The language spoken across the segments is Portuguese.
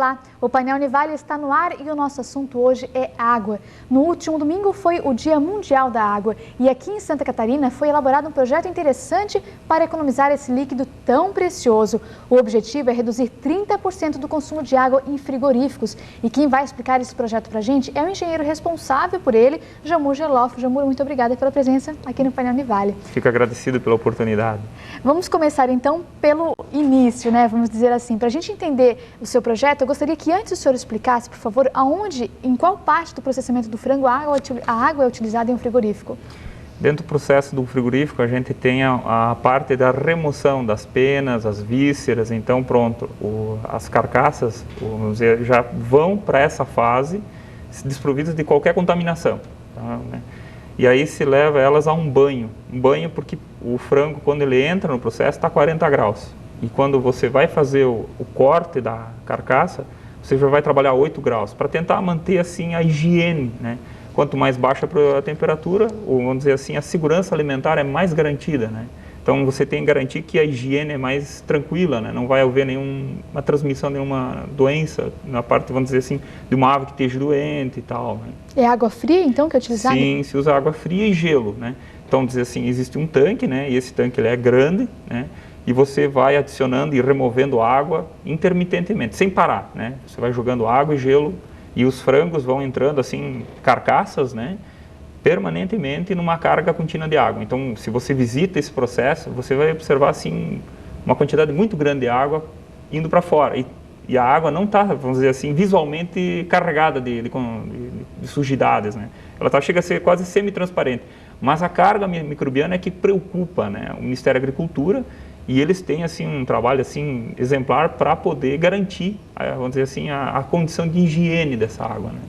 Olá, o Painel Univale está no ar e o nosso assunto hoje é água. No último domingo foi o Dia Mundial da Água e aqui em Santa Catarina foi elaborado um projeto interessante para economizar esse líquido tão precioso. O objetivo é reduzir 30% do consumo de água em frigoríficos e quem vai explicar esse projeto para a gente é o engenheiro responsável por ele, Jamur Gerloff. Jamur, muito obrigada pela presença aqui no Painel Univale. Fico agradecido pela oportunidade. Vamos começar então pelo início, né? Vamos dizer assim, para a gente entender o seu projeto, eu gostaria que antes o senhor explicasse, por favor, aonde, em qual parte do processamento do frango a água é utilizada em um frigorífico. Dentro do processo do frigorífico, a gente tem a parte da remoção das penas, as vísceras, então pronto, as carcaças vamos dizer, já vão para essa fase desprovidas de qualquer contaminação. Tá, né? E aí se leva elas a um banho porque o frango, quando ele entra no processo, está a 40 graus. E quando você vai fazer o corte da carcaça, você já vai trabalhar a 8 graus, para tentar manter assim a higiene, né? Quanto mais baixa a temperatura, ou vamos dizer assim, a segurança alimentar é mais garantida, né? Então você tem que garantir que a higiene é mais tranquila, né? Não vai haver nenhuma transmissão de nenhuma doença na parte, vamos dizer assim, de uma ave que esteja doente e tal, né? É água fria então que é utilizada? Sim, se usa água fria e gelo, né? Então dizer assim, existe um tanque, né? E esse tanque ele é grande, né? E você vai adicionando e removendo água intermitentemente, sem parar, né? Você vai jogando água e gelo e os frangos vão entrando assim, carcaças, né? Permanentemente numa carga contínua de água. Então, se você visita esse processo, você vai observar assim uma quantidade muito grande de água indo para fora. E a água não está, vamos dizer assim, visualmente carregada de sujidades, né? Ela chega a ser quase semi-transparente. Mas a carga microbiana é que preocupa, né, o Ministério da Agricultura, e eles têm assim um trabalho assim exemplar para poder garantir, vamos dizer assim, a condição de higiene dessa água, né?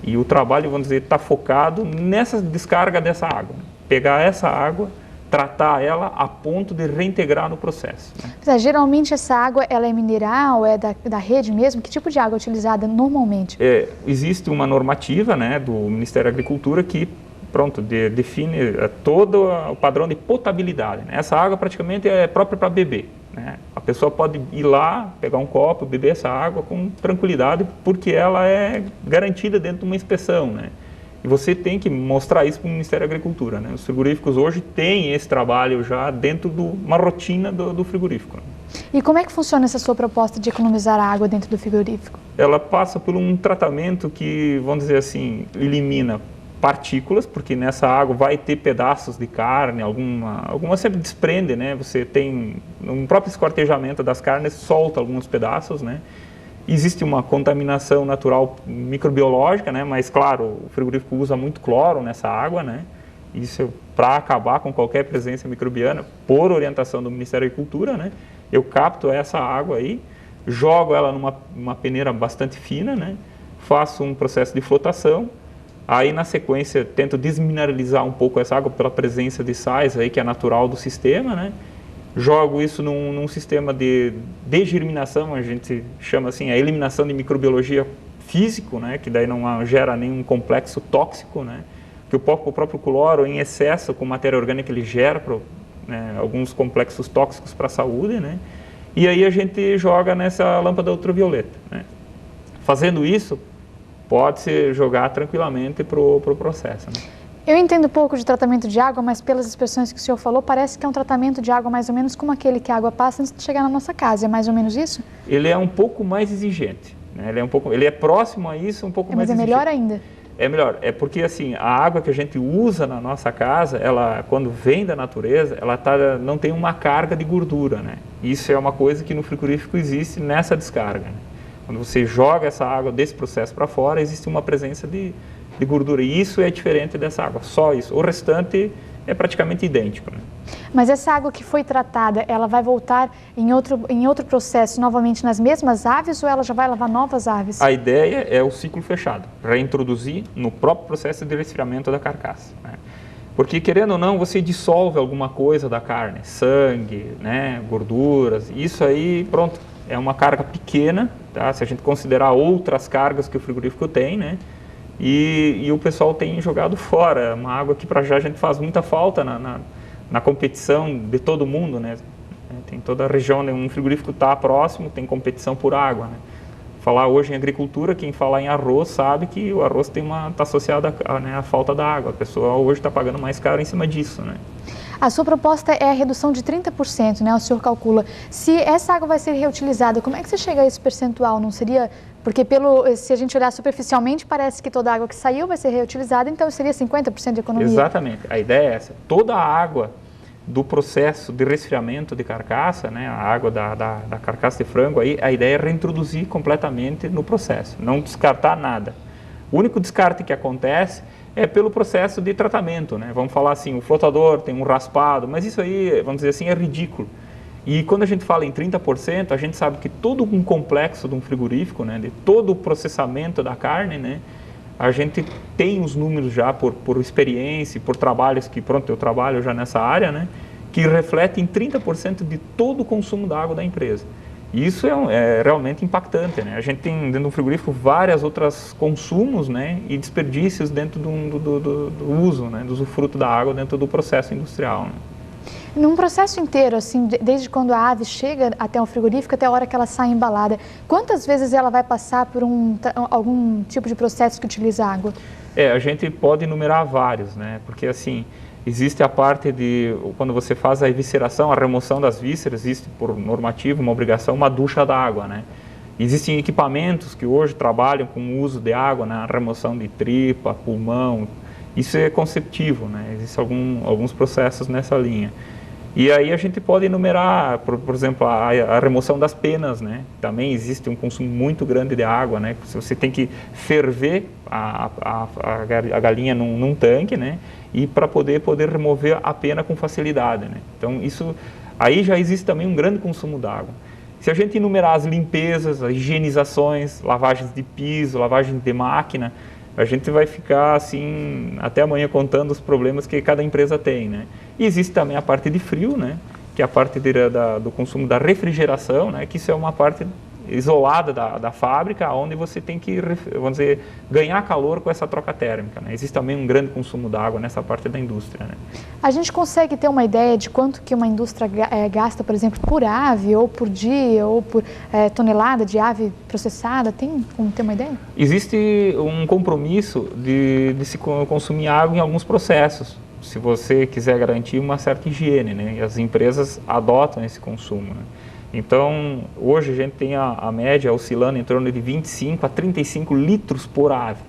E o trabalho, vamos dizer, está focado nessa descarga dessa água, né? Pegar essa água, tratar ela a ponto de reintegrar no processo, né? Geralmente essa água ela é mineral, é da rede mesmo? Que tipo de água é utilizada normalmente? Existe uma normativa, né, do Ministério da Agricultura que pronto, define todo o padrão de potabilidade, né? Essa água praticamente é própria para beber, né? A pessoa pode ir lá, pegar um copo, beber essa água com tranquilidade, porque ela é garantida dentro de uma inspeção, né? E você tem que mostrar isso para o Ministério da Agricultura, né? Os frigoríficos hoje têm esse trabalho já dentro de uma rotina do frigorífico, né? E como é que funciona essa sua proposta de economizar a água dentro do frigorífico? Ela passa por um tratamento que, vamos dizer assim, elimina partículas, porque nessa água vai ter pedaços de carne, alguma sempre desprende, né? Você tem, no próprio esquartejamento das carnes, solta alguns pedaços, né? Existe uma contaminação natural microbiológica, né? Mas, claro, o frigorífico usa muito cloro nessa água, né? Isso para acabar com qualquer presença microbiana, por orientação do Ministério da Agricultura, né? Eu capto essa água aí, jogo ela numa peneira bastante fina, né? Faço um processo de flotação. Aí, na sequência, tento desmineralizar um pouco essa água pela presença de sais aí, que é natural do sistema, né? Jogo isso num sistema de degerminação, a gente chama assim, a eliminação de microbiologia físico, né? Que daí não gera nenhum complexo tóxico, né? Que o próprio cloro, em excesso com matéria orgânica, ele gera né, alguns complexos tóxicos para a saúde, né? E aí a gente joga nessa lâmpada ultravioleta, né? Fazendo isso, pode-se jogar tranquilamente para o processo, né? Eu entendo pouco de tratamento de água, mas pelas expressões que o senhor falou, parece que é um tratamento de água mais ou menos como aquele que a água passa antes de chegar na nossa casa. É mais ou menos isso? Ele é um pouco mais exigente, né? Ele é próximo a isso, um pouco mais exigente. Mas é melhor ainda? É melhor, porque assim, a água que a gente usa na nossa casa, ela, quando vem da natureza, ela não tem uma carga de gordura, né? Isso é uma coisa que no frigorífico existe nessa descarga, né? Quando você joga essa água desse processo para fora, existe uma presença de gordura. E isso é diferente dessa água, só isso. O restante é praticamente idêntico, né? Mas essa água que foi tratada, ela vai voltar em outro processo novamente nas mesmas aves ou ela já vai lavar novas aves? A ideia é o ciclo fechado, reintroduzir no próprio processo de resfriamento da carcaça, né? Porque, querendo ou não, você dissolve alguma coisa da carne, sangue, né, gorduras, isso aí, pronto, é uma carga pequena, tá? Se a gente considerar outras cargas que o frigorífico tem, né? E o pessoal tem jogado fora. É uma água que para já a gente faz muita falta na competição de todo mundo, né? Tem toda a região onde um frigorífico está próximo, tem competição por água, né? falar hoje em agricultura, quem fala em arroz sabe que o arroz está associado à falta da água. A pessoa hoje está pagando mais caro em cima disso, né? A sua proposta é a redução de 30%, né? O senhor calcula. Se essa água vai ser reutilizada, como é que você chega a esse percentual? Não seria... Porque se a gente olhar superficialmente, parece que toda a água que saiu vai ser reutilizada, então seria 50% de economia. Exatamente. A ideia é essa. Toda a água do processo de resfriamento de carcaça, né, a água da carcaça de frango, aí, a ideia é reintroduzir completamente no processo, não descartar nada. O único descarte que acontece é pelo processo de tratamento, né? Vamos falar assim, o flotador tem um raspado, mas isso aí, vamos dizer assim, é ridículo. E quando a gente fala em 30%, a gente sabe que todo um complexo de um frigorífico, né, de todo o processamento da carne, né, a gente tem os números já por experiência, por trabalhos que, pronto, eu trabalho já nessa área, né, que refletem 30% de todo o consumo da água da empresa. E isso é realmente impactante, né? A gente tem dentro do frigorífico várias outras consumos, né, e desperdícios dentro do uso, né, do usufruto da água dentro do processo industrial, né? Num processo inteiro, assim, desde quando a ave chega até o frigorífico até a hora que ela sai embalada, quantas vezes ela vai passar por algum tipo de processo que utiliza água? A gente pode enumerar vários, né? Porque assim, existe a parte de, quando você faz a evisceração, a remoção das vísceras, existe por normativo, uma obrigação, uma ducha d'água, né? Existem equipamentos que hoje trabalham com o uso de água na remoção de tripa, pulmão, isso é conceptivo, né? Existem alguns processos nessa linha. E aí a gente pode enumerar, por exemplo, a remoção das penas, né? Também existe um consumo muito grande de água, né? Você tem que ferver a galinha num tanque, né? E para poder remover a pena com facilidade, né? Então aí já existe também um grande consumo d'água. Se a gente enumerar as limpezas, as higienizações, lavagens de piso, lavagem de máquina, a gente vai ficar assim até amanhã contando os problemas que cada empresa tem, né? E existe também a parte de frio, né? Que é a parte do consumo da refrigeração, né? Que isso é uma parte isolada da fábrica, onde você tem que, vamos dizer, ganhar calor com essa troca térmica, né? Existe também um grande consumo d'água nessa parte da indústria, né? A gente consegue ter uma ideia de quanto que uma indústria gasta, por exemplo, por ave, ou por dia, ou por tonelada de ave processada? Tem como ter uma ideia? Existe um compromisso de se consumir água em alguns processos, se você quiser garantir uma certa higiene, né? E as empresas adotam esse consumo, né? Então, hoje a gente tem a média oscilando em torno de 25 a 35 litros por ave.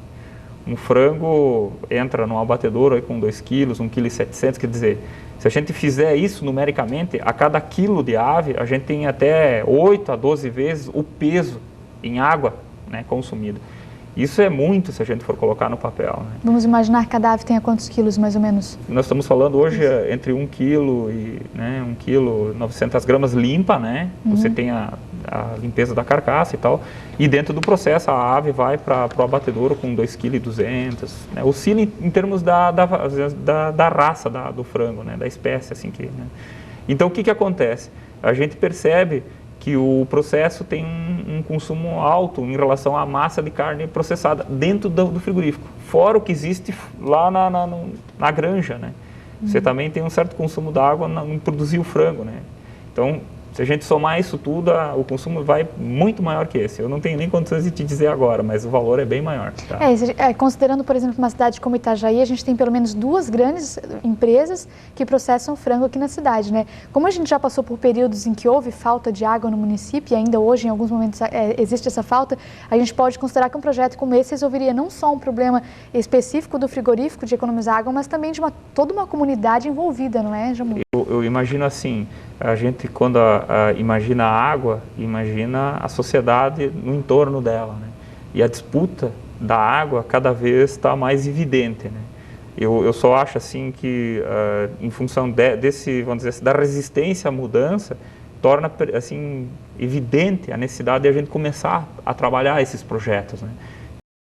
Um frango entra num abatedouro aí com 2 quilos, 1,7 kg, quer dizer, se a gente fizer isso numericamente, a cada quilo de ave, a gente tem até 8 a 12 vezes o peso em água, né, consumido. Isso é muito se a gente for colocar no papel, né? Vamos imaginar que cada ave tenha quantos quilos, mais ou menos? Nós estamos falando hoje entre 1 quilo e 1 quilo 900 gramas limpa, né? Você tem a limpeza da carcaça e tal. E dentro do processo a ave vai para o abatedouro com 2,2 kg, né? Oscila em termos da raça do frango, né? Da espécie, assim que, né? Então o que acontece? A gente percebe que o processo tem um consumo alto em relação à massa de carne processada dentro do frigorífico, fora o que existe lá na granja, né? Você também tem um certo consumo d'água em produzir o frango, né? Então, se a gente somar isso tudo, o consumo vai muito maior que esse. Eu não tenho nem condições de te dizer agora, mas o valor é bem maior. Tá? Considerando, por exemplo, uma cidade como Itajaí, a gente tem pelo menos 2 grandes empresas que processam frango aqui na cidade, né? Como a gente já passou por períodos em que houve falta de água no município, e ainda hoje, em alguns momentos, existe essa falta, a gente pode considerar que um projeto como esse resolveria não só um problema específico do frigorífico de economizar água, mas também de toda uma comunidade envolvida, não é, Jamur? Eu imagino assim, a gente quando imagina a água, imagina a sociedade no entorno dela, né? E a disputa da água cada vez está mais evidente, né? Eu só acho assim que em função desse, vamos dizer assim, da resistência à mudança, torna assim evidente a necessidade de a gente começar a trabalhar esses projetos, né?